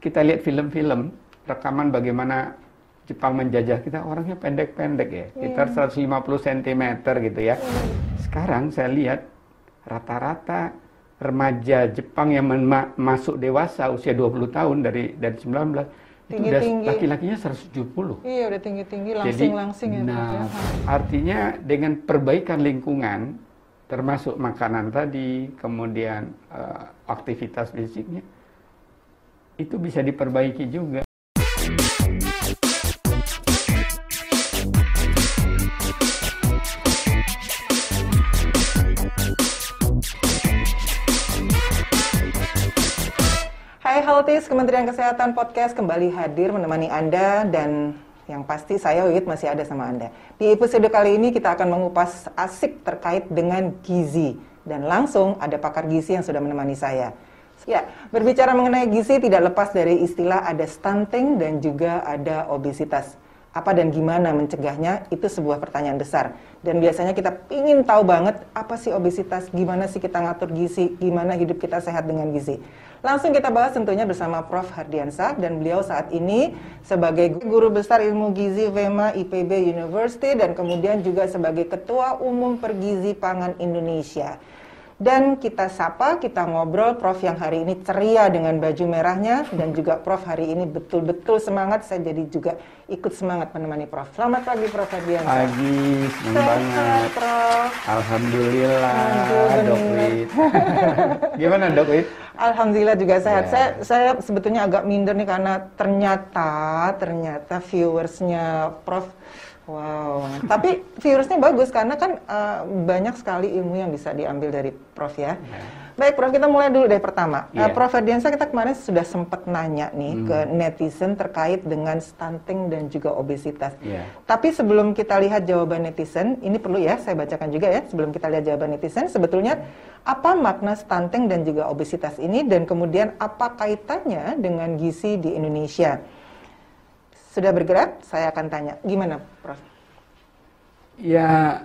kita lihat film-film, rekaman bagaimana Jepang menjajah kita, orangnya pendek-pendek ya, sekitar 150 cm gitu ya. Sekarang saya lihat rata-rata remaja Jepang yang masuk dewasa usia 20 tahun dari 19 itu udah laki-lakinya 170. Iya, udah tinggi-tinggi, langsing-langsing ya. Nah, artinya dengan perbaikan lingkungan, termasuk makanan tadi, kemudian aktivitas fisiknya, itu bisa diperbaiki juga. Hai Healthies, Kementerian Kesehatan Podcast kembali hadir menemani Anda, dan yang pasti saya Wiwit masih ada sama Anda. Di episode kali ini kita akan mengupas asik terkait dengan gizi, dan langsung ada pakar gizi yang sudah menemani saya. Ya, berbicara mengenai gizi tidak lepas dari istilah ada stunting dan juga ada obesitas. Apa dan gimana mencegahnya, itu sebuah pertanyaan besar. Dan biasanya kita ingin tahu banget apa sih obesitas, gimana sih kita ngatur gizi, gimana hidup kita sehat dengan gizi. Langsung kita bahas tentunya bersama Prof. Hardiansah, dan beliau saat ini sebagai Guru Besar Ilmu Gizi VEMA IPB University dan kemudian juga sebagai Ketua Umum Pergizi Pangan Indonesia. Dan kita sapa, kita ngobrol Prof yang hari ini ceria dengan baju merahnya, dan juga Prof hari ini betul-betul semangat. Saya jadi juga ikut semangat menemani Prof. Selamat pagi Prof Hardiansah. Pagi, senang banget. Prof. Alhamdulillah, Dok Wit. Gimana Dok Wit? Alhamdulillah juga sehat. Saya sebetulnya agak minder nih karena ternyata viewersnya Prof. Wow, tapi viewersnya bagus karena kan banyak sekali ilmu yang bisa diambil dari Prof ya. Baik Prof, kita mulai dulu dari pertama. Prof Hardiansah, kita kemarin sudah sempat nanya nih ke netizen terkait dengan stunting dan juga obesitas. Tapi sebelum kita lihat jawaban netizen, ini perlu ya saya bacakan juga ya, sebelum kita lihat jawaban netizen, sebetulnya apa makna stunting dan juga obesitas ini, dan kemudian apa kaitannya dengan gizi di Indonesia? Sudah bergerak, saya akan tanya. Gimana, Prof? Ya,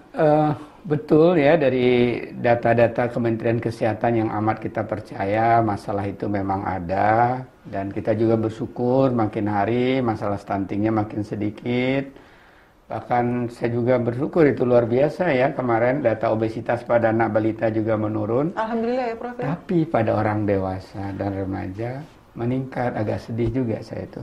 betul ya, dari data-data Kementerian Kesehatan yang amat kita percaya, masalah itu memang ada. Dan kita juga bersyukur makin hari masalah stuntingnya makin sedikit. Bahkan saya juga bersyukur itu luar biasa ya, kemarin data obesitas pada anak balita juga menurun. Alhamdulillah ya, Prof. Tapi pada orang dewasa dan remaja meningkat, agak sedih juga saya itu.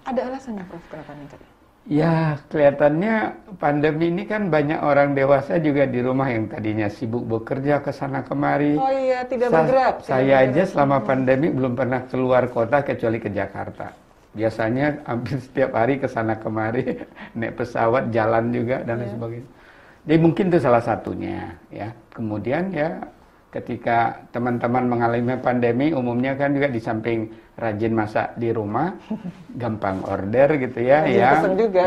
Ada alasannya Prof, kenapa meningkat? Ya, kelihatannya pandemi ini kan banyak orang dewasa juga di rumah yang tadinya sibuk bekerja ke sana kemari. Oh iya, tidak bergerak. Saya aja selama pandemi belum pernah keluar kota kecuali ke Jakarta. Biasanya hampir setiap hari ke sana kemari, naik pesawat, jalan juga dan lain sebagainya. Jadi mungkin itu salah satunya ya. Kemudian ya, ketika teman-teman mengalami pandemi, umumnya kan juga di samping rajin masak di rumah, gampang order gitu ya. Rajin pesen juga.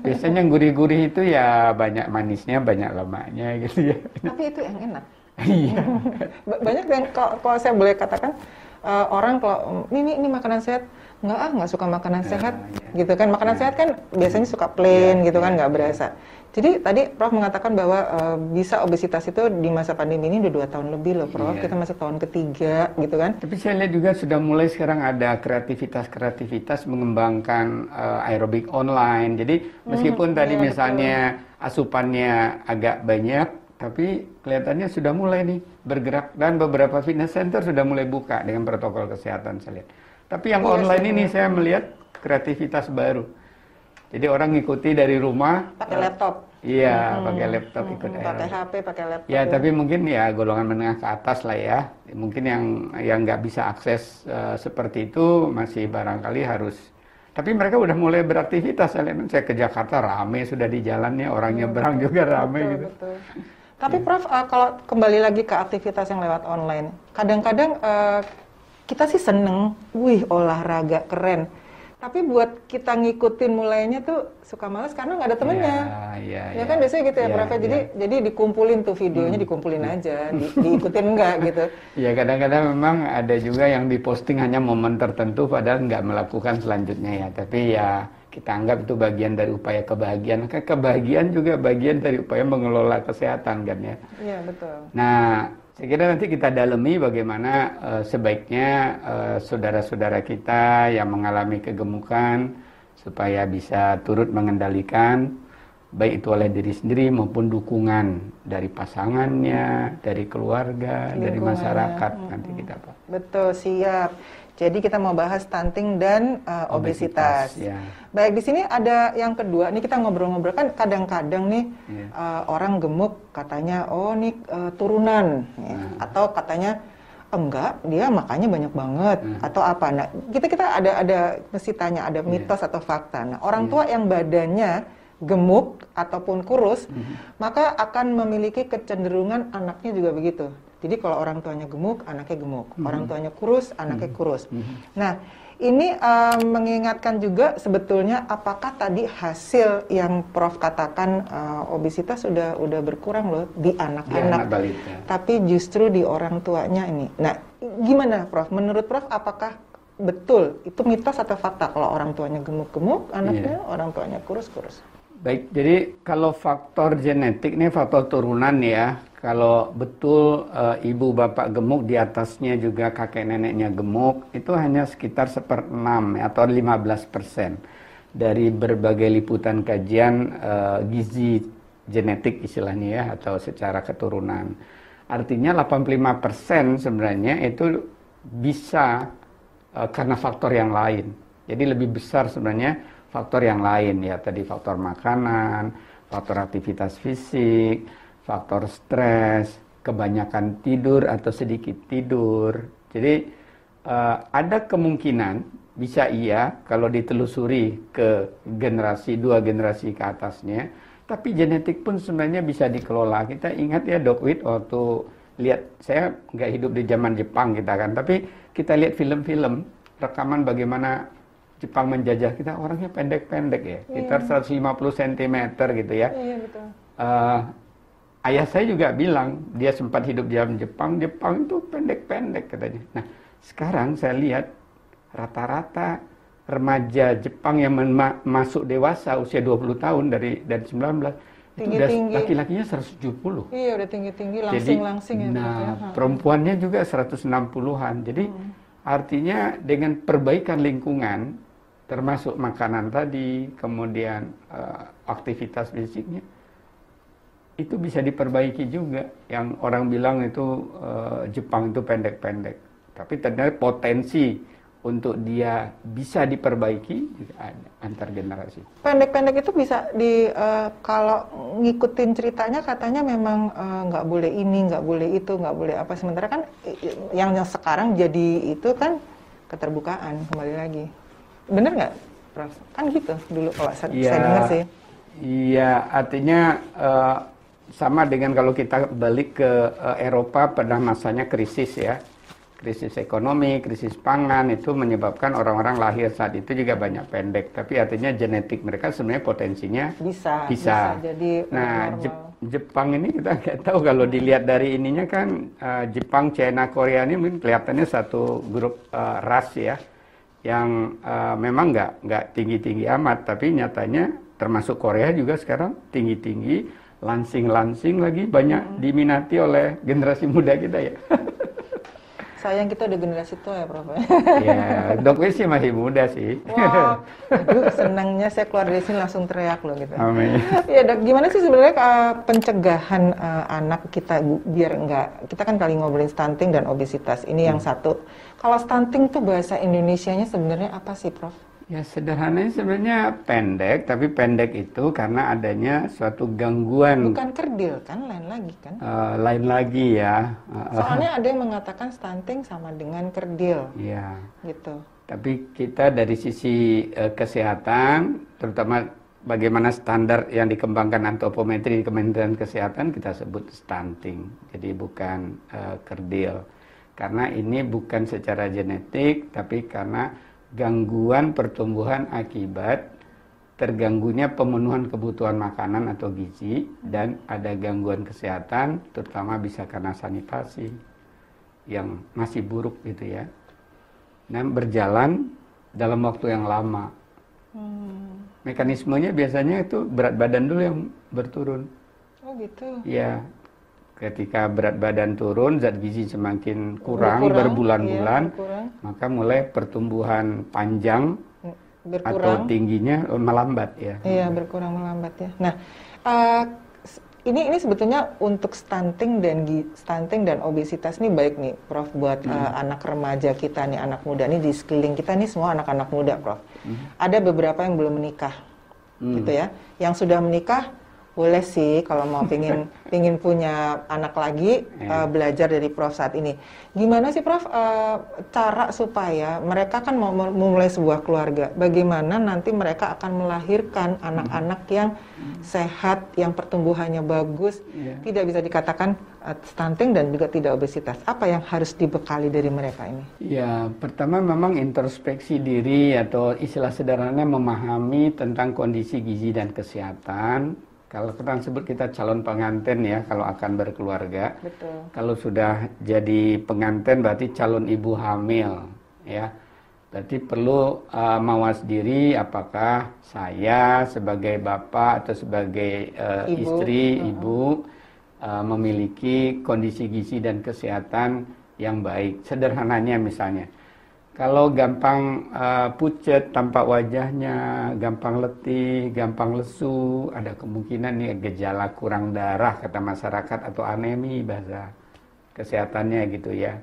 Biasanya gurih-gurih itu ya banyak manisnya, banyak lemaknya gitu ya. Tapi itu yang enak. Iya. Banyak yang kalau saya boleh katakan, orang kalau ini makanan sehat, nggak suka makanan sehat, gitu kan. Makanan sehat kan biasanya suka plain gitu kan, nggak berasa. Jadi tadi Prof mengatakan bahwa bisa obesitas itu di masa pandemi ini udah 2 tahun lebih loh Prof. Kita masuk tahun ketiga gitu kan. Tapi saya lihat juga sudah mulai sekarang ada kreativitas mengembangkan aerobik online. Jadi meskipun tadi misalnya asupannya agak banyak, tapi kelihatannya sudah mulai nih bergerak, dan beberapa fitness center sudah mulai buka dengan protokol kesehatan saya lihat. Tapi yang online ini saya melihat kreativitas baru. Jadi orang ngikuti dari rumah. Pakai laptop. Iya, pakai laptop ikut aerobik. Pakai HP, pakai laptop. Ya, tapi mungkin ya golongan menengah ke atas lah ya. Mungkin yang nggak bisa akses seperti itu masih barangkali harus. Tapi mereka udah mulai beraktivitas. Saya ke Jakarta rame sudah di jalannya, orang nyebrang juga rame gitu. Betul. Tapi Prof, kalau kembali lagi ke aktivitas yang lewat online, kadang-kadang kita sih seneng, wih olahraga keren. Tapi buat kita ngikutin mulainya tuh suka males karena nggak ada temennya. Ya kan biasanya gitu ya Prof. Jadi dikumpulin tuh videonya, dikumpulin aja, diikutin enggak gitu. Ya kadang-kadang memang ada juga yang diposting hanya momen tertentu padahal nggak melakukan selanjutnya ya. Tapi ya kita anggap itu bagian dari upaya kebahagiaan. Kebahagiaan juga bagian dari upaya mengelola kesehatan kan ya. Iya betul. Nah, Saya kira nanti kita dalami bagaimana sebaiknya saudara-saudara kita yang mengalami kegemukan supaya bisa turut mengendalikan baik itu oleh diri sendiri maupun dukungan dari pasangannya, dari keluarga, dari masyarakat nanti kita Pak. Betul, siap. Jadi kita mau bahas stunting dan obesitas. Ya. Baik, di sini ada yang kedua. Nih kita ngobrol-ngobrol kan kadang-kadang nih orang gemuk katanya, oh nih turunan, ya. Atau katanya enggak, dia makannya banyak banget atau apa. Nah, kita ada mesti tanya ada mitos atau fakta. Nah, orang tua yang badannya gemuk ataupun kurus, maka akan memiliki kecenderungan anaknya juga begitu. Jadi kalau orang tuanya gemuk, anaknya gemuk. Orang tuanya kurus, anaknya kurus. Nah, ini mengingatkan juga sebetulnya apakah tadi hasil yang Prof katakan obesitas sudah berkurang loh di anak-anak. Tapi justru di orang tuanya ini. Nah, gimana Prof? Menurut Prof apakah betul itu mitos atau fakta kalau orang tuanya gemuk-gemuk, anaknya orang tuanya kurus-kurus? Baik, jadi kalau faktor genetik ini faktor turunan ya. Kalau betul ibu bapak gemuk, di atasnya juga kakek neneknya gemuk, itu hanya sekitar 1/6 atau 15% dari berbagai liputan kajian gizi genetik istilahnya ya, atau secara keturunan. Artinya 85% sebenarnya itu bisa karena faktor yang lain. Jadi lebih besar sebenarnya faktor yang lain ya, tadi faktor makanan, faktor aktivitas fisik, faktor stres, kebanyakan tidur atau sedikit tidur. Jadi ada kemungkinan bisa iya kalau ditelusuri ke dua generasi ke atasnya, tapi genetik pun sebenarnya bisa dikelola. Kita ingat ya Dok Wid, waktu lihat, saya nggak hidup di zaman Jepang kita kan, tapi kita lihat film-film rekaman bagaimana Jepang menjajah kita, orangnya pendek-pendek ya, sekitar 150 cm gitu ya. Iya, betul. Ayah saya juga bilang, dia sempat hidup di Jepang itu pendek-pendek katanya. Nah, sekarang saya lihat rata-rata remaja Jepang yang masuk dewasa usia 20 tahun dari 19, itu udah laki-lakinya 170. Iya, udah tinggi-tinggi, langsing-langsing ya. Nah, perempuannya juga 160-an. Jadi artinya dengan perbaikan lingkungan, termasuk makanan tadi, kemudian aktivitas fisiknya, itu bisa diperbaiki juga. Yang orang bilang itu Jepang itu pendek-pendek, tapi ternyata potensi untuk dia bisa diperbaiki juga ada antar generasi. Pendek-pendek itu bisa kalau ngikutin ceritanya katanya memang nggak boleh ini, nggak boleh itu, nggak boleh apa. Sementara kan yang sekarang jadi itu kan keterbukaan kembali lagi. Bener nggak, Prof? Kan gitu dulu kalau saya dengar sih. Iya, artinya sama dengan kalau kita balik ke Eropa pada masanya krisis ya. Krisis ekonomi, krisis pangan itu menyebabkan orang-orang lahir saat itu juga banyak pendek. Tapi artinya genetik mereka sebenarnya potensinya bisa. Jadi nah, Jepang ini kita nggak tahu kalau dilihat dari ininya kan Jepang, China, Korea ini mungkin kelihatannya satu grup ras ya, yang memang nggak tinggi-tinggi amat, tapi nyatanya termasuk Korea juga sekarang tinggi-tinggi, langsing-langsing lagi, banyak diminati oleh generasi muda kita ya. Sayang kita udah generasi tua ya, Prof. Ya, Dok Wis sih masih muda sih. Wow, aduh, senangnya saya keluar dari sini langsung teriak loh gitu. Amin. Ya Dok, gimana sih sebenarnya pencegahan anak kita biar kita kan kali ngobrolin stunting dan obesitas, ini yang satu. Kalau stunting tuh bahasa Indonesianya sebenarnya apa sih, Prof? Ya sederhananya sebenarnya pendek, tapi pendek itu karena adanya suatu gangguan. Bukan kerdil kan, lain lagi kan? Lain lagi ya. Soalnya ada yang mengatakan stunting sama dengan kerdil. Iya. Gitu. Tapi kita dari sisi kesehatan, terutama bagaimana standar yang dikembangkan antropometri di Kementerian Kesehatan, kita sebut stunting. Jadi bukan kerdil. Karena ini bukan secara genetik, tapi karena gangguan pertumbuhan akibat terganggunya pemenuhan kebutuhan makanan atau gizi, dan ada gangguan kesehatan, terutama bisa karena sanitasi yang masih buruk gitu ya. Dan berjalan dalam waktu yang lama. Mekanismenya biasanya itu berat badan dulu yang berturun. Oh gitu. Ya, Ketika berat badan turun, zat gizi semakin kurang berbulan-bulan, maka mulai pertumbuhan panjang atau tingginya melambat ya. Iya, berkurang melambat ya. Nah, ini sebetulnya untuk stunting dan obesitas ini baik nih, Prof, buat anak remaja kita nih, anak muda nih di sekeliling kita nih semua anak-anak muda, Prof. Ada beberapa yang belum menikah, gitu ya. Yang sudah menikah boleh sih kalau mau pingin punya anak lagi, belajar dari Prof saat ini. Gimana sih Prof cara supaya mereka kan mau memulai sebuah keluarga, bagaimana nanti mereka akan melahirkan anak-anak yang sehat, yang pertumbuhannya bagus, tidak bisa dikatakan stunting dan juga tidak obesitas. Apa yang harus dibekali dari mereka ini? Ya, pertama memang introspeksi diri atau istilah sederhananya memahami tentang kondisi gizi dan kesehatan. Kalau kita sebut kita calon pengantin ya, kalau akan berkeluarga. Betul. Kalau sudah jadi pengantin berarti calon ibu hamil ya. Berarti perlu mawas diri apakah saya sebagai bapak atau sebagai istri, ibu memiliki kondisi gizi dan kesehatan yang baik. Sederhananya misalnya, kalau gampang pucet tampak wajahnya, gampang letih, gampang lesu, ada kemungkinan nih gejala kurang darah kata masyarakat atau anemi bahasa kesehatannya gitu ya.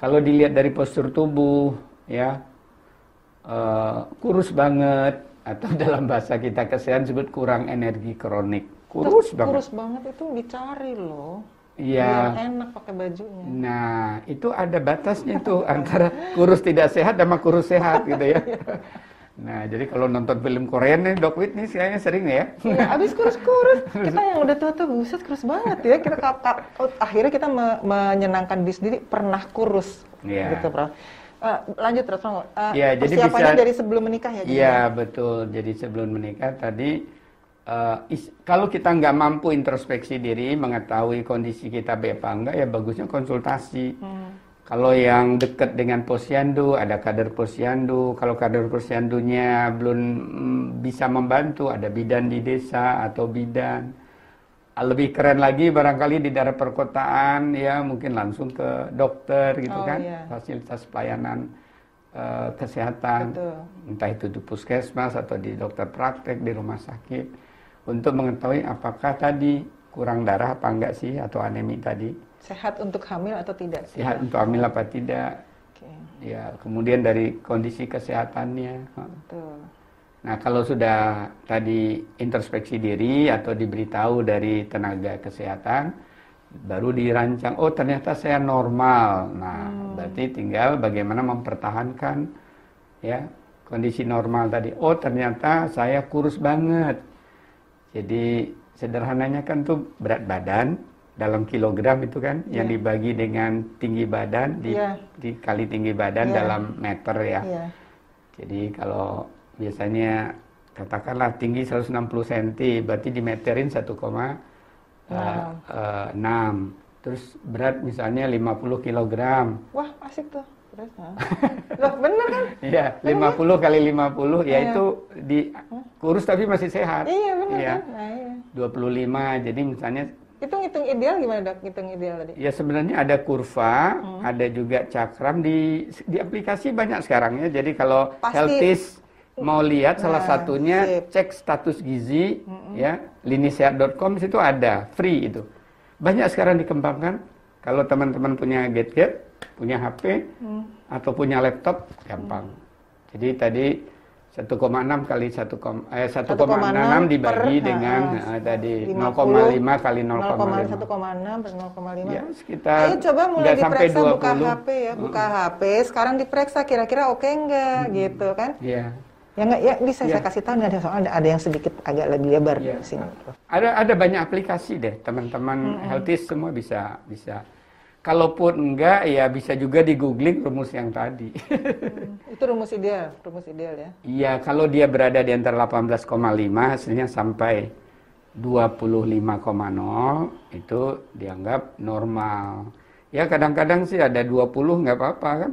Kalau dilihat dari postur tubuh ya, kurus banget atau dalam bahasa kita kesehatan disebut kurang energi kronik. Kurus banget. Kurus banget itu dicari loh. Iya. Biar enak pakai bajunya. Nah, itu ada batasnya tuh antara kurus tidak sehat sama kurus sehat gitu ya. Nah, jadi kalau nonton film Korea nih, Doc Wit nih kayaknya sering ya. Ya, abis kurus-kurus. Kita yang udah tua-tua, buset kurus banget ya. Akhirnya kita menyenangkan diri sendiri pernah kurus. Gitu, Prof. Lanjut terus, Prof. Ya, jadi persiapannya bisa, dari sebelum menikah ya? Iya, betul. Jadi sebelum menikah tadi, kalau kita nggak mampu introspeksi diri, mengetahui kondisi kita baik apa enggak, ya bagusnya konsultasi. Kalau yang dekat dengan posyandu, ada kader posyandu. Kalau kader posyandunya belum bisa membantu, ada bidan di desa atau bidan. Lebih keren lagi barangkali di daerah perkotaan, ya mungkin langsung ke dokter gitu fasilitas pelayanan kesehatan. Betul. Entah itu di puskesmas atau di dokter praktek, di rumah sakit. Untuk mengetahui apakah tadi kurang darah apa enggak sih, atau anemi tadi. Sehat untuk hamil atau tidak? Sehat untuk hamil apa tidak. Ya, kemudian dari kondisi kesehatannya. Betul. Nah, kalau sudah tadi introspeksi diri atau diberitahu dari tenaga kesehatan, baru dirancang, oh ternyata saya normal. Nah, berarti tinggal bagaimana mempertahankan ya kondisi normal tadi. Oh ternyata saya kurus banget. Jadi sederhananya kan tuh berat badan dalam kilogram itu kan yang dibagi dengan tinggi badan dikali tinggi badan dalam meter ya. Jadi kalau biasanya katakanlah tinggi 160 cm berarti dimeterin 1,6. Terus berat misalnya 50 kg. Wah, asik tuh. Loh, bener kan? Iya, 50 kali 50 ya itu di kurus tapi masih sehat. Iya, bener kan? Nah, iya. 25. Jadi misalnya hitung ideal gimana, Dok? Hitung ideal tadi. Ya sebenarnya ada kurva, ada juga cakram di aplikasi banyak sekarang ya. Jadi kalau Healthis mau lihat salah satunya cek status gizi ya, linisehat.com situ ada, free itu. Banyak sekarang dikembangkan. Kalau teman-teman punya gadget, punya HP atau punya laptop, gampang. Jadi tadi 1,6 kali 1,6 dibagi dengan tadi 0,5 kali 0,5. 1,6 per 0,5. Ya, sekitar. Ayo coba mulai diperiksa, 20. buka HP ya, buka HP. Sekarang diperiksa kira-kira oke enggak gitu kan? Iya. Ya enggak, ya bisa saya kasih tahu nih, soalnya ada yang sedikit agak lebih lebar di sini. Ada banyak aplikasi deh, teman-teman Healthis semua bisa. Kalaupun enggak, ya bisa juga di googling rumus yang tadi. Itu rumus ideal ya? Iya, kalau dia berada di antara 18,5, hasilnya sampai 25,0, itu dianggap normal. Ya kadang-kadang sih ada 20 nggak apa-apa kan,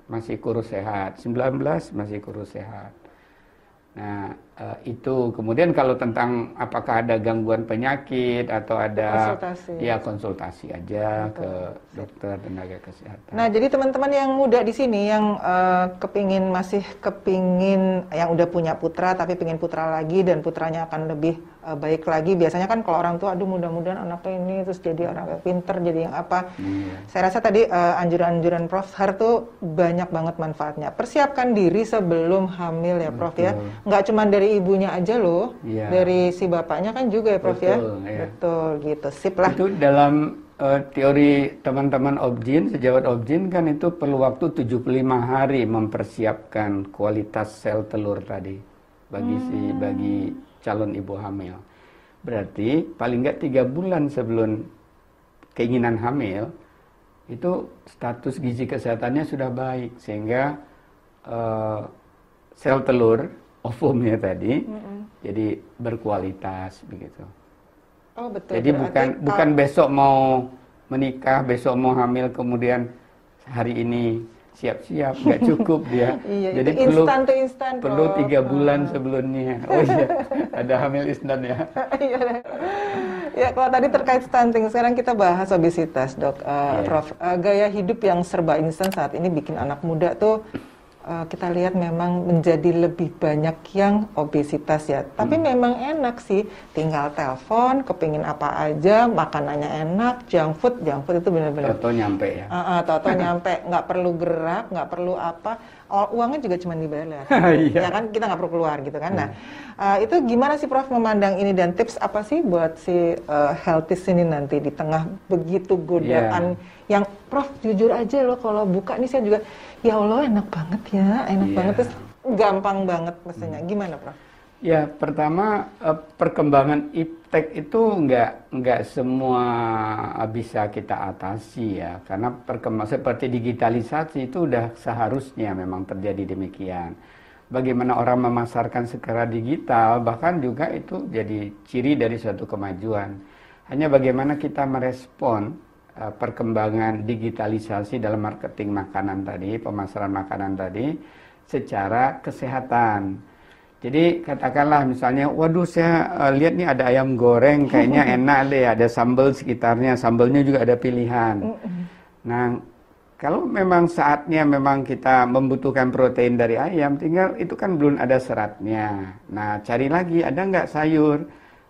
masih kurus sehat. 19 masih kurus sehat. Nah, itu kemudian kalau tentang apakah ada gangguan penyakit atau ada Konsultasi. ya konsultasi aja ke dokter tenaga kesehatan. Nah, jadi teman-teman yang muda di sini yang masih kepingin yang udah punya putra tapi pengen putra lagi dan putranya akan lebih baik lagi. Biasanya kan kalau orang tua, aduh mudah-mudahan anaknya ini terus jadi orang yang pinter, jadi yang apa. Saya rasa tadi anjuran-anjuran Prof Har tuh banyak banget manfaatnya. Persiapkan diri sebelum hamil ya Prof ya. Nggak cuma dari ibunya aja loh, dari si bapaknya kan juga ya Prof ya. Betul gitu, sip lah. Itu dalam teori teman-teman Objin, sejawat Objin kan itu perlu waktu 75 hari mempersiapkan kualitas sel telur tadi bagi calon ibu hamil. Berarti paling nggak 3 bulan sebelum keinginan hamil itu status gizi kesehatannya sudah baik sehingga sel telur ovumnya tadi jadi berkualitas begitu. Oh betul. Jadi bukan besok mau menikah, besok mau hamil kemudian hari ini siap-siap, nggak cukup dia. Iya, jadi itu instan perlu 3 bulan sebelumnya. Oh iya, ada hamil instan ya. Ya kalau tadi terkait stunting, sekarang kita bahas obesitas dok. Prof, gaya hidup yang serba instan saat ini bikin anak muda tuh kita lihat memang menjadi lebih banyak yang obesitas ya. Tapi memang enak sih, tinggal telepon, kepingin apa aja, makanannya enak, junk food itu benar-benar. Toto nyampe ya. Toto nyampe, nggak perlu gerak, nggak perlu apa. Uangnya juga cuma dibayar ya kan, kita nggak perlu keluar gitu kan. Nah, itu gimana sih Prof memandang ini dan tips apa sih buat si healthies ini nanti di tengah begitu godaan yang Prof jujur aja loh kalau buka nih saya juga ya Allah enak banget ya, banget terus gampang banget mestinya. Gimana Prof? Ya pertama perkembangan iptek itu nggak semua bisa kita atasi ya karena seperti digitalisasi itu udah seharusnya memang terjadi demikian. Bagaimana orang memasarkan secara digital bahkan juga itu jadi ciri dari suatu kemajuan. Hanya bagaimana kita merespon perkembangan digitalisasi dalam marketing makanan tadi, pemasaran makanan tadi secara kesehatan. Jadi katakanlah misalnya, waduh saya lihat nih ada ayam goreng, kayaknya enak deh, ada sambal sekitarnya, sambalnya juga ada pilihan. Nah, kalau memang saatnya memang kita membutuhkan protein dari ayam, tinggal itu kan belum ada seratnya. Nah, cari lagi, ada nggak sayur?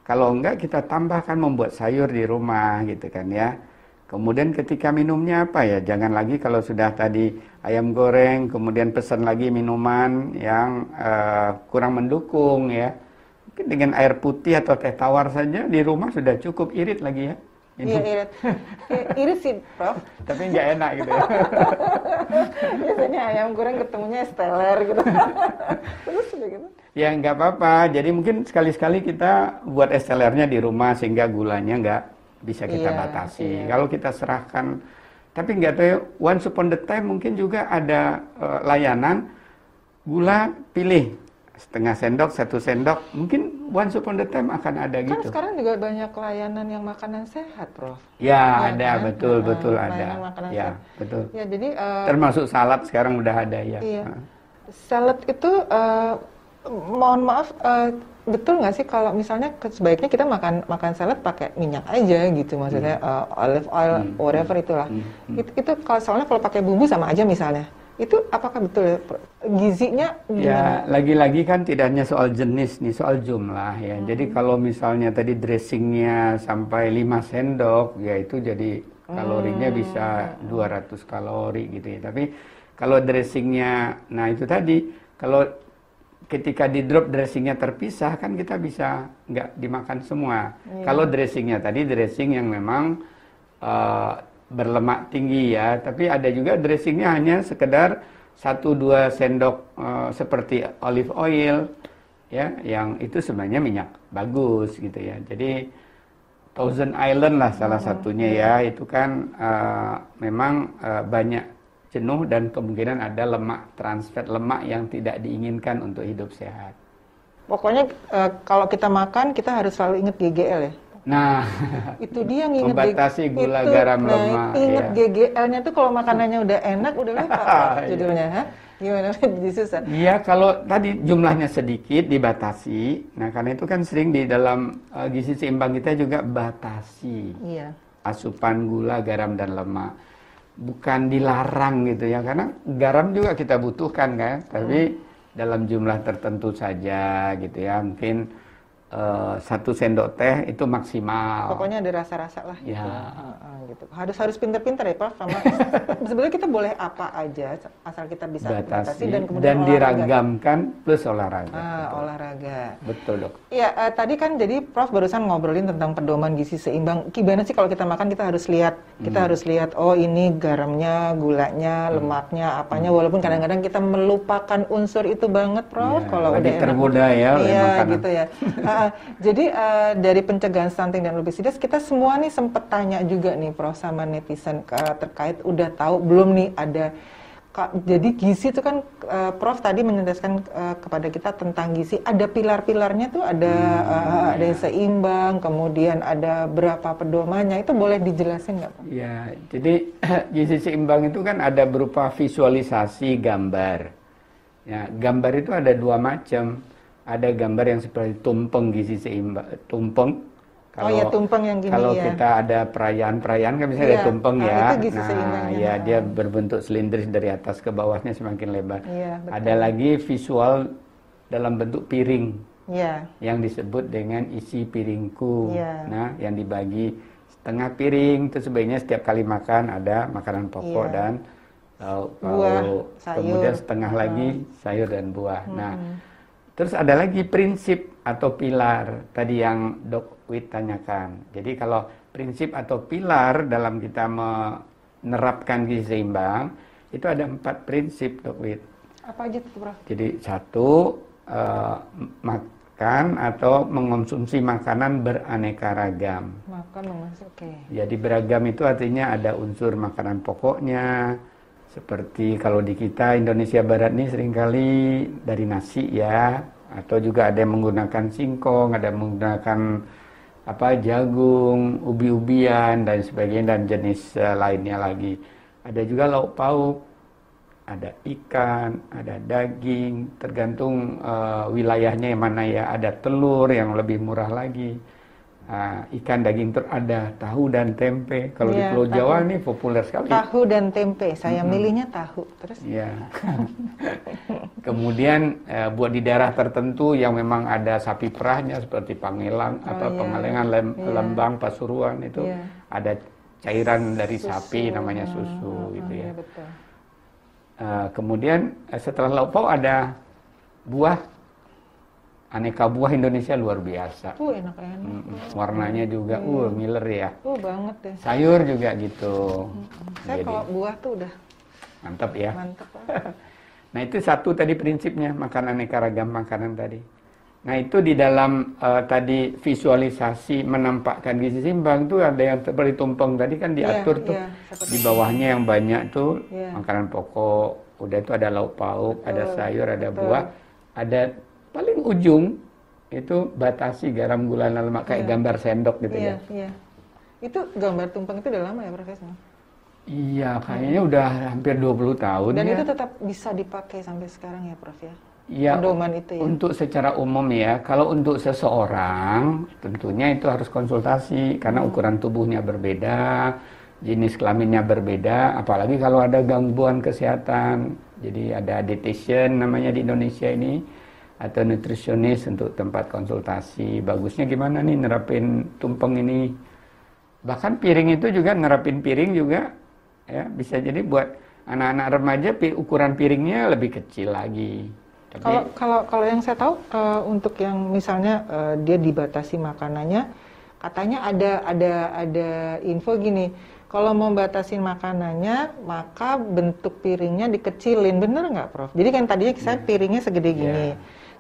Kalau enggak, kita tambahkan membuat sayur di rumah gitu kan ya. Kemudian ketika minumnya apa ya? Jangan lagi kalau sudah tadi ayam goreng, kemudian pesan lagi minuman yang kurang mendukung ya. Mungkin dengan air putih atau teh tawar saja di rumah sudah cukup, irit lagi ya. Iya irit. Irit sih Prof. Tapi nggak enak gitu ya. Biasanya ayam goreng ketemunya esteller gitu. Terus begitu. Ya nggak apa-apa. Jadi mungkin sekali-sekali kita buat estellernya di rumah sehingga gulanya nggak bisa kita batasi. Kalau kita serahkan, tapi nggak tahu, once upon the time mungkin juga ada layanan gula pilih setengah sendok, 1 sendok, mungkin once upon the time akan ada gitu. Kan sekarang juga banyak layanan yang makanan sehat, Prof. Ya, ada, kan? betul ada. Ya, sehat. Betul. Ya, jadi termasuk salad sekarang udah ada ya. Iya. Salad itu mohon maaf betul nggak sih kalau misalnya sebaiknya kita makan salad pakai minyak aja gitu maksudnya olive oil whatever itulah. Itu soalnya kalau pakai bumbu sama aja misalnya. Itu apakah betul ya? Gizinya gimana? Ya, lagi-lagi kan tidak hanya soal jenis nih, soal jumlah ya. Jadi kalau misalnya tadi dressingnya sampai 5 sendok, ya itu jadi kalorinya bisa 200 kalori gitu ya. Tapi kalau dressingnya, nah itu tadi, kalau ketika di drop dressingnya terpisah kan kita bisa nggak dimakan semua. Kalau dressingnya tadi dressing yang memang berlemak tinggi ya, tapi ada juga dressingnya hanya sekedar 1-2 sendok seperti olive oil ya, yang itu sebenarnya minyak bagus gitu ya. Jadi Thousand Island lah salah satunya ya, itu kan memang banyak jenuh dan kemungkinan ada lemak, transfer lemak yang tidak diinginkan untuk hidup sehat. Pokoknya kalau kita makan kita harus selalu ingat GGL ya. Nah, itu dia nginget membatasi gula, garam, lemak. Ingat GGL-nya tuh kalau makanannya udah enak, udah lupa judulnya. Gimana jadi susah? Iya, kalau tadi jumlahnya sedikit dibatasi. Nah, karena itu kan sering di dalam gizi seimbang kita juga batasi Iya. asupan gula, garam dan lemak. Bukan dilarang gitu ya, karena garam juga kita butuhkan kan, tapi dalam jumlah tertentu saja gitu ya. Mungkin 1 sendok teh itu maksimal. Pokoknya ada rasa-rasa lah. Ya. Gitu. Harus pinter-pinter ya, Prof. Sama sebenarnya kita boleh apa aja asal kita bisa batasi dan kemudian dan olahraga. diragamkan plus olahraga. Olahraga. Betul, Dok. Iya, tadi kan jadi Prof barusan ngobrolin tentang pedoman gizi seimbang. Gimana sih kalau kita makan kita harus lihat, oh ini garamnya, gulanya, lemaknya, apanya. Walaupun kadang-kadang kita melupakan unsur itu banget, Prof. Ya, Kalau lagi udah enak. tergoda ya oleh Iya, makanan. gitu ya. Jadi dari pencegahan stunting dan obesitas kita semua nih sempet tanya juga nih, Prof, sama netizen terkait udah tahu belum nih ada. Jadi gizi itu kan Prof tadi menjelaskan kepada kita tentang gizi, ada pilar-pilarnya tuh, ada yang seimbang, kemudian ada berapa pedomannya, itu boleh dijelasin nggak, Prof? Ya, jadi gizi seimbang itu kan ada berupa visualisasi gambar. Ya, gambar itu ada 2 macam. Ada gambar yang seperti tumpeng gizi seimbang, tumpeng. Tumpeng yang gini kalau ya. kita ada perayaan kan bisa ada Iya, tumpeng ya. itu gizi seimbangnya. Ya dia berbentuk silindris dari atas ke bawahnya semakin lebar. Iya, betul. Ada lagi visual dalam bentuk piring. Iya. Yang disebut dengan isi piringku. Iya. Nah, yang dibagi setengah piring itu sebaiknya setiap kali makan ada makanan pokok Iya. dan buah, sayur. kemudian setengah lagi sayur dan buah. Nah, terus ada lagi prinsip atau pilar tadi yang Dok Wit tanyakan. Jadi kalau prinsip atau pilar dalam kita menerapkan gizi seimbang itu ada 4 prinsip, Dok Wit. Apa aja tuh, Prof? Jadi 1, makan atau mengonsumsi makanan beraneka ragam. Makan oke. Jadi beragam itu artinya ada unsur makanan pokoknya, seperti kalau di kita Indonesia Barat ini seringkali dari nasi ya, atau juga ada yang menggunakan singkong, ada yang menggunakan jagung, ubi-ubian dan sebagainya, dan jenis lainnya lagi. Ada juga lauk pauk, ada ikan, ada daging, tergantung wilayahnya yang mana ya. Ada telur yang lebih murah lagi. Ikan, daging, ada tahu dan tempe. Kalau di Pulau Jawa ini populer sekali. Tahu dan tempe, saya milihnya tahu. Terus? Ya. Kemudian buat di daerah tertentu yang memang ada sapi perahnya seperti Pangelang, Pengalengan, Lembang, Pasuruan itu ada cairan dari sapi namanya susu gitu ya. Betul. Kemudian setelah lauk pauk ada buah. Aneka buah Indonesia luar biasa. Enak-enak. Warnanya juga, ngiler ya. Banget deh. Sayur juga gitu. Saya kalau buah tuh udah mantap ya. mantap. Nah itu 1 tadi prinsipnya, makan aneka ragam makanan tadi. Nah itu di dalam tadi visualisasi menampakkan gizi seimbang tuh ada yang seperti tumpeng tadi kan diatur tuh. Di bawahnya yang banyak tuh makanan pokok, udah itu ada lauk pauk, ada sayur, ada buah, ada paling ujung itu batasi garam, gula, dan lemak kayak gambar sendok gitu ya. Iya. Itu gambar tumpeng itu udah lama ya, Profesor? Iya, kayaknya udah hampir 20 tahun. Dan ya. itu tetap bisa dipakai sampai sekarang ya, Prof ya? Iya, pedoman itu ya? Untuk secara umum ya, kalau untuk seseorang tentunya itu harus konsultasi karena ukuran tubuhnya berbeda, jenis kelaminnya berbeda, apalagi kalau ada gangguan kesehatan. Jadi ada dietitian namanya di Indonesia ini, atau nutrisionis untuk tempat konsultasi. Bagusnya gimana nih nerapin tumpeng ini? Bahkan piring itu juga, nerapin piring juga ya bisa jadi buat anak-anak remaja ukuran piringnya lebih kecil lagi. Tapi kalau yang saya tahu untuk yang misalnya dia dibatasi makanannya, katanya ada info gini, kalau mau batasin makanannya maka bentuk piringnya dikecilin, bener nggak, Prof? Jadi kan tadinya saya piringnya segede gini.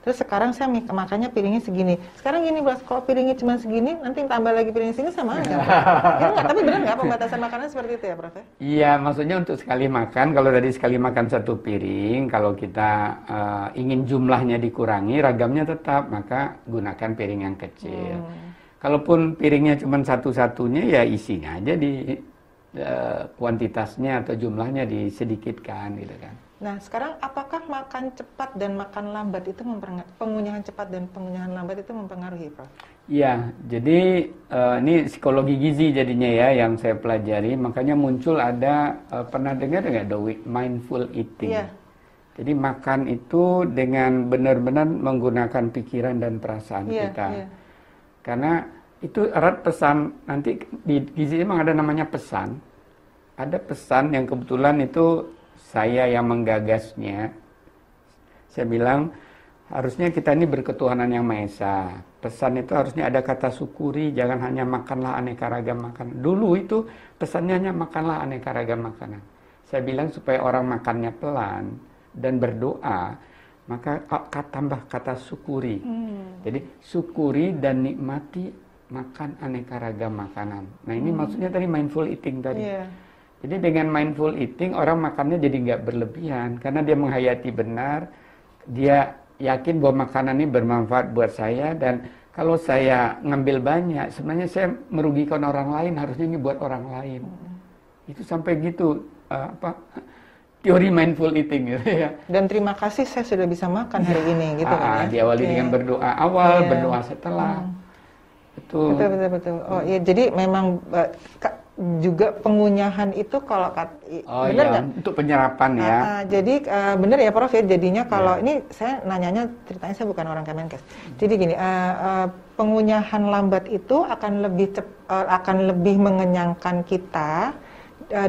Terus sekarang saya makannya piringnya segini. Sekarang gini, Bos, kalau piringnya cuma segini, nanti tambah lagi piring sini sama aja. Tapi benar nggak pembatasan makanan seperti itu ya, Prof? Iya, maksudnya untuk sekali makan, kalau tadi sekali makan 1 piring, kalau kita ingin jumlahnya dikurangi, ragamnya tetap, maka gunakan piring yang kecil. Kalaupun piringnya cuma satu-satunya, ya isinya aja di kuantitasnya atau jumlahnya disedikitkan gitu kan. Nah, sekarang apakah makan cepat dan makan lambat itu pengunyahan cepat dan pengunyahan lambat itu mempengaruhi, Prof? Iya, jadi ini psikologi gizi jadinya ya yang saya pelajari. Makanya muncul ada pernah dengar nggak mindful eating? Iya. Jadi makan itu dengan benar-benar menggunakan pikiran dan perasaan kita. Iya. Karena itu erat pesan, nanti di gizi memang ada namanya pesan. Ada pesan yang kebetulan itu saya yang menggagasnya. Saya bilang harusnya kita ini berketuhanan yang Maha Esa. Pesan itu harusnya ada kata syukuri, jangan hanya makanlah aneka ragam makanan. Dulu itu pesannya hanya makanlah aneka ragam makanan. Saya bilang supaya orang makannya pelan dan berdoa, maka tambah kata syukuri. Jadi syukuri dan nikmati makan aneka ragam makanan. Nah ini maksudnya tadi mindful eating tadi. Iya. Jadi dengan mindful eating orang makannya jadi nggak berlebihan karena dia menghayati benar, dia yakin bahwa makanan ini bermanfaat buat saya dan kalau saya ngambil banyak sebenarnya saya merugikan orang lain, harusnya ini buat orang lain. Itu sampai gitu teori mindful eating gitu ya. Dan terima kasih saya sudah bisa makan hari ini gitu kan ya. Diawali dengan berdoa awal, berdoa setelah. Betul. Betul. Oh iya, jadi memang juga pengunyahan itu kalau benar nggak? Untuk penyerapan ya. Jadi benar ya Prof ya, jadinya kalau ini saya nanyanya ceritanya saya bukan orang Kemenkes. Jadi gini, pengunyahan lambat itu akan lebih mengenyangkan kita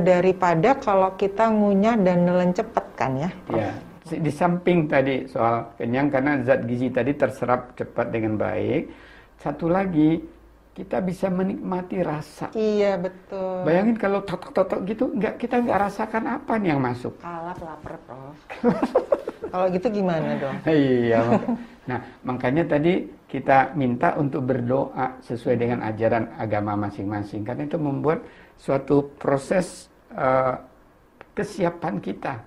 daripada kalau kita ngunyah dan nelen cepet kan ya, Prof? Ya. Di samping tadi soal kenyang karena zat gizi tadi terserap cepat dengan baik. Satu lagi, kita bisa menikmati rasa. Iya, betul. Bayangin kalau totok-totok gitu, kita nggak rasakan apa nih yang masuk. Kalap lapar, Prof. Kalau gitu gimana dong? Iya. Nah, makanya tadi kita minta untuk berdoa sesuai dengan ajaran agama masing-masing. Karena itu membuat suatu proses kesiapan kita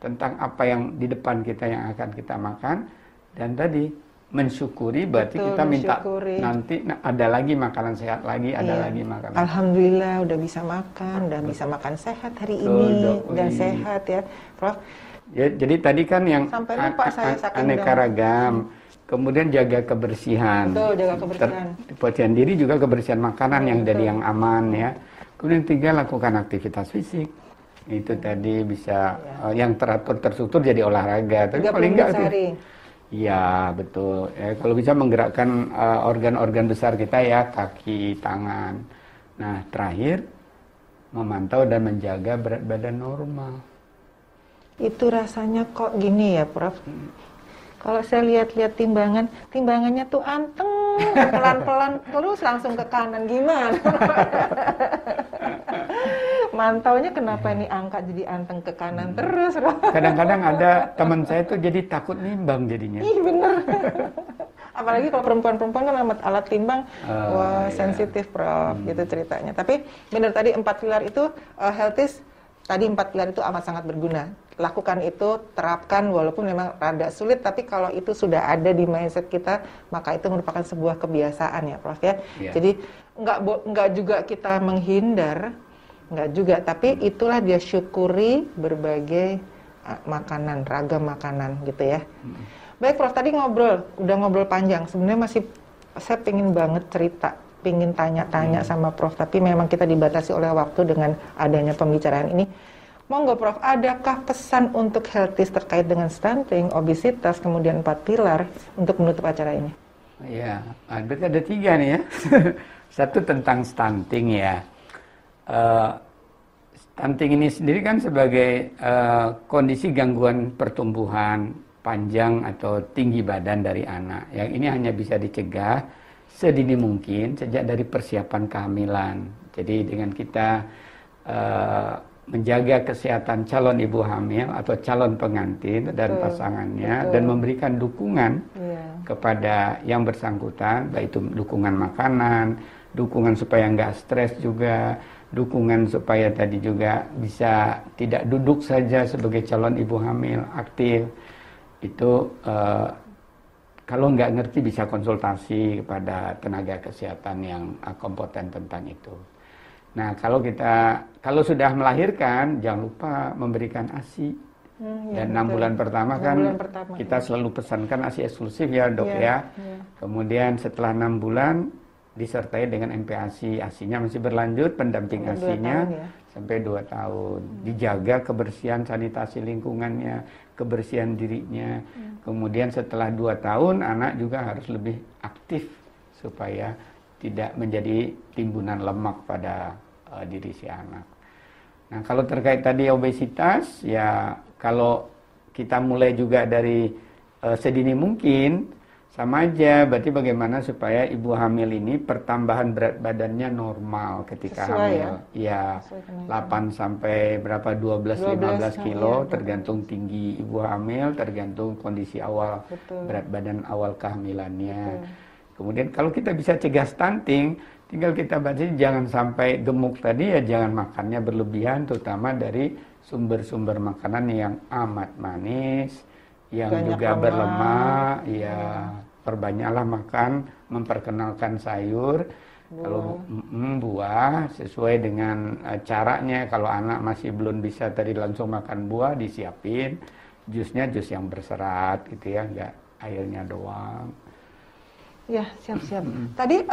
tentang apa yang di depan kita yang akan kita makan. Dan tadi mensyukuri berarti kita minta nanti ada lagi makanan sehat lagi, ada lagi makanan. Alhamdulillah udah bisa makan sehat hari ini dan sehat ya, Prof. Ya, jadi tadi kan yang sampai lupa saya aneka ragam, kemudian jaga kebersihan. Betul, jaga kebersihan. Kebersihan diri juga kebersihan makanan yang dari yang aman ya. Kemudian 3, lakukan aktivitas fisik. Itu tadi bisa yang teratur terstruktur jadi olahraga. Tapi paling enggak sehari. Iya, betul. Kalau bisa menggerakkan organ-organ besar kita ya, kaki, tangan. Nah, terakhir memantau dan menjaga berat badan normal. Itu rasanya kok gini ya, Prof. Kalau saya lihat-lihat timbangannya tuh anteng, pelan-pelan terus langsung ke kanan, gimana? Mantaunya kenapa ini angka jadi anteng ke kanan terus? Kadang-kadang ada teman saya tuh jadi takut nimbang jadinya. Ih bener. Apalagi kalau perempuan-perempuan kan alat timbang, sensitif Prof, gitu ceritanya. Tapi bener tadi 4 pilar itu healthies, tadi 4 pilar itu amat sangat berguna. Lakukan itu, terapkan walaupun memang rada sulit, tapi kalau itu sudah ada di mindset kita, maka itu merupakan sebuah kebiasaan ya Prof ya. Jadi nggak juga kita menghindar, nggak juga, tapi itulah dia syukuri berbagai makanan, ragam makanan gitu ya. Baik Prof, tadi udah ngobrol panjang. Sebenarnya saya pingin banget cerita, pingin tanya-tanya sama Prof, tapi memang kita dibatasi oleh waktu dengan adanya pembicaraan ini. Monggo Prof, adakah pesan untuk healthies terkait dengan stunting, obesitas, kemudian 4 pilar untuk menutup acara ini? Iya, berarti ada 3 nih ya. Satu tentang stunting ya. Stunting ini sendiri kan sebagai kondisi gangguan pertumbuhan panjang atau tinggi badan dari anak. Yang ini hanya bisa dicegah sedini mungkin sejak dari persiapan kehamilan. Jadi dengan kita menjaga kesehatan calon ibu hamil atau calon pengantin dan pasangannya dan memberikan dukungan kepada yang bersangkutan, baik itu dukungan makanan, dukungan supaya nggak stres juga, dukungan supaya tadi juga bisa tidak duduk saja sebagai calon ibu hamil, aktif. Itu kalau nggak ngerti bisa konsultasi kepada tenaga kesehatan yang kompeten tentang itu. Nah, kalau sudah melahirkan, jangan lupa memberikan ASI. Ya, Dan 6 betul. bulan pertama 6 kan bulan pertama, kita selalu pesankan ASI eksklusif ya dok Iya, ya. iya. Kemudian setelah 6 bulan disertai dengan MPASI, ASInya masih berlanjut, pendamping Sampai 2 ASInya tahun ya. sampai 2 tahun. Dijaga kebersihan sanitasi lingkungannya, kebersihan dirinya. Kemudian setelah 2 tahun anak juga harus lebih aktif supaya tidak menjadi timbunan lemak pada diri si anak. Nah, kalau terkait tadi obesitas, ya kalau kita mulai juga dari sedini mungkin, sama aja, berarti bagaimana supaya ibu hamil ini pertambahan berat badannya normal ketika Sesuai hamil. ya? Ya, Sesuai kenaikan. 8 sampai berapa 12 15 iya, kilo tergantung tinggi ibu hamil, tergantung kondisi awal Betul. berat badan awal kehamilannya. Betul. Kemudian kalau kita bisa cegah stunting, tinggal kita baca jangan sampai gemuk tadi ya, jangan makannya berlebihan, terutama dari sumber-sumber makanan yang amat manis, yang Banyak juga lemak. berlemak, ya perbanyaklah makan, memperkenalkan sayur, kalau buah sesuai dengan caranya. Kalau anak masih belum bisa tadi langsung makan buah, disiapin jusnya jus yang berserat gitu ya, enggak airnya doang. Ya, siap-siap. Tadi,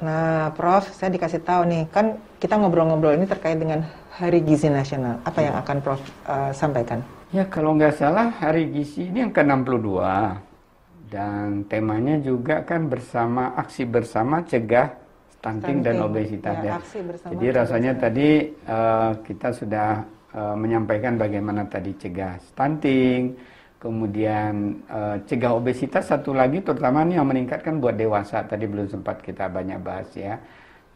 nah Prof, saya dikasih tahu nih, kan kita ngobrol-ngobrol ini terkait dengan Hari Gizi Nasional. Apa yang akan Prof sampaikan? Ya kalau nggak salah Hari Gizi ini yang ke-62 dan temanya juga kan aksi bersama cegah stunting dan obesitas Ya, ya. aksi bersama Jadi cegah rasanya stunting. tadi kita sudah menyampaikan bagaimana tadi cegah stunting, kemudian cegah obesitas, satu lagi terutama nih yang meningkatkan buat dewasa, tadi belum sempat kita banyak bahas ya.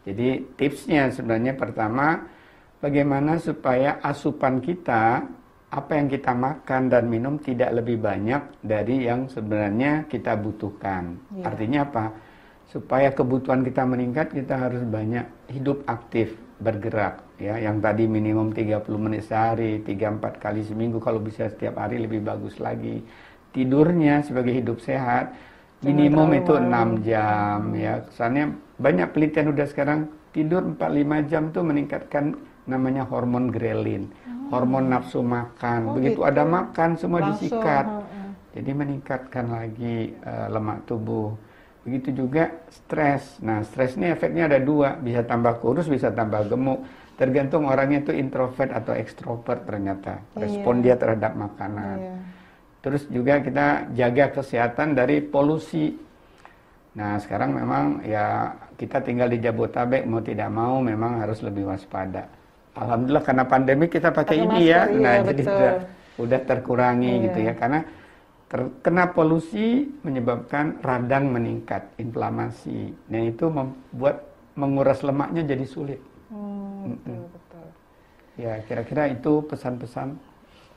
Jadi tipsnya sebenarnya pertama, bagaimana supaya asupan kita, apa yang kita makan dan minum tidak lebih banyak dari yang sebenarnya kita butuhkan. Iya. Artinya apa? Supaya kebutuhan kita meningkat, kita harus banyak hidup aktif, bergerak ya. Yang tadi minimum 30 menit sehari, 3-4 kali seminggu, kalau bisa setiap hari lebih bagus lagi. Tidurnya sebagai hidup sehat minimum terlalu itu malam. 6 jam ya. Kesannya banyak penelitian udah sekarang tidur 4-5 jam tuh meningkatkan namanya hormon grelin, hormon nafsu makan. Begitu gitu. ada makan semua Langsung, disikat. Jadi meningkatkan lagi lemak tubuh. Begitu juga stres. Nah, stres ini efeknya ada dua, bisa tambah kurus, bisa tambah gemuk. Tergantung orangnya itu introvert atau ekstrovert ternyata. Respon dia terhadap makanan. Iya. Terus juga kita jaga kesehatan dari polusi. Nah, sekarang memang ya kita tinggal di Jabodetabek, mau tidak mau memang harus lebih waspada. Alhamdulillah karena pandemi kita pakai ini ya. masker, Nah, iya, jadi betul. udah terkurangi Iya. gitu ya. Karena terkena polusi menyebabkan radang meningkat, inflamasi. Nah, itu membuat menguras lemaknya jadi sulit. Betul. Ya, kira-kira itu pesan-pesan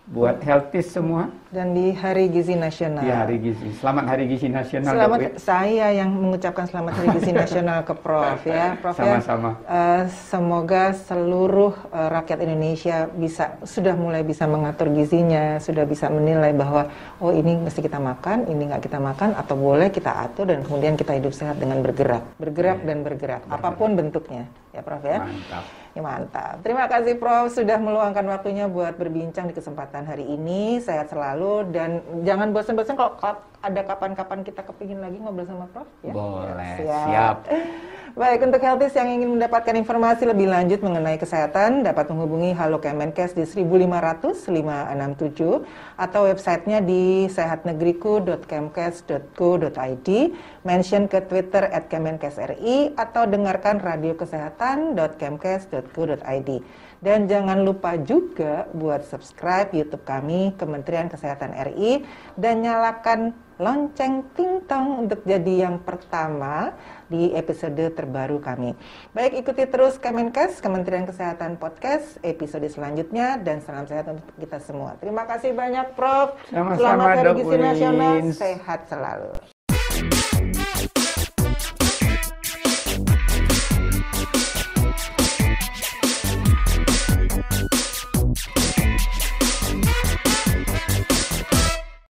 buat healthy semua Dan di Hari Gizi Nasional. di Hari Gizi. Selamat Hari Gizi Nasional. Selamat, Dok. saya yang mengucapkan selamat Hari Gizi Nasional ke Prof ya. Prof ya, Sama-sama. semoga seluruh rakyat Indonesia sudah mulai bisa mengatur gizinya, sudah bisa menilai bahwa oh ini mesti kita makan, ini nggak kita makan, atau boleh kita atur dan kemudian kita hidup sehat dengan bergerak dan bergerak, apapun bentuknya ya Prof ya. Mantap. Ya, mantap. Terima kasih Prof sudah meluangkan waktunya buat berbincang di kesempatan hari ini. Sehat selalu dan jangan bosan-bosan kalau ada kapan-kapan kita kepingin lagi ngobrol sama Prof ya. Boleh, Ya, siap. Baik, untuk healthies yang ingin mendapatkan informasi lebih lanjut mengenai kesehatan dapat menghubungi Halo Kemenkes di 1500567 atau websitenya di sehatnegriku.kemkes.go.id, mention ke Twitter @kemenkesri atau dengarkan radiokesehatan.kemkes.go.id. Dan jangan lupa juga buat subscribe YouTube kami Kementerian Kesehatan RI dan nyalakan lonceng tingtong untuk jadi yang pertama di episode terbaru kami. Baik, ikuti terus Kemenkes, Kementerian Kesehatan Podcast, episode selanjutnya, dan salam sehat untuk kita semua. Terima kasih banyak Prof. Sama-sama, Selamat Hari Dok Gizi Nasional, Wins. sehat selalu.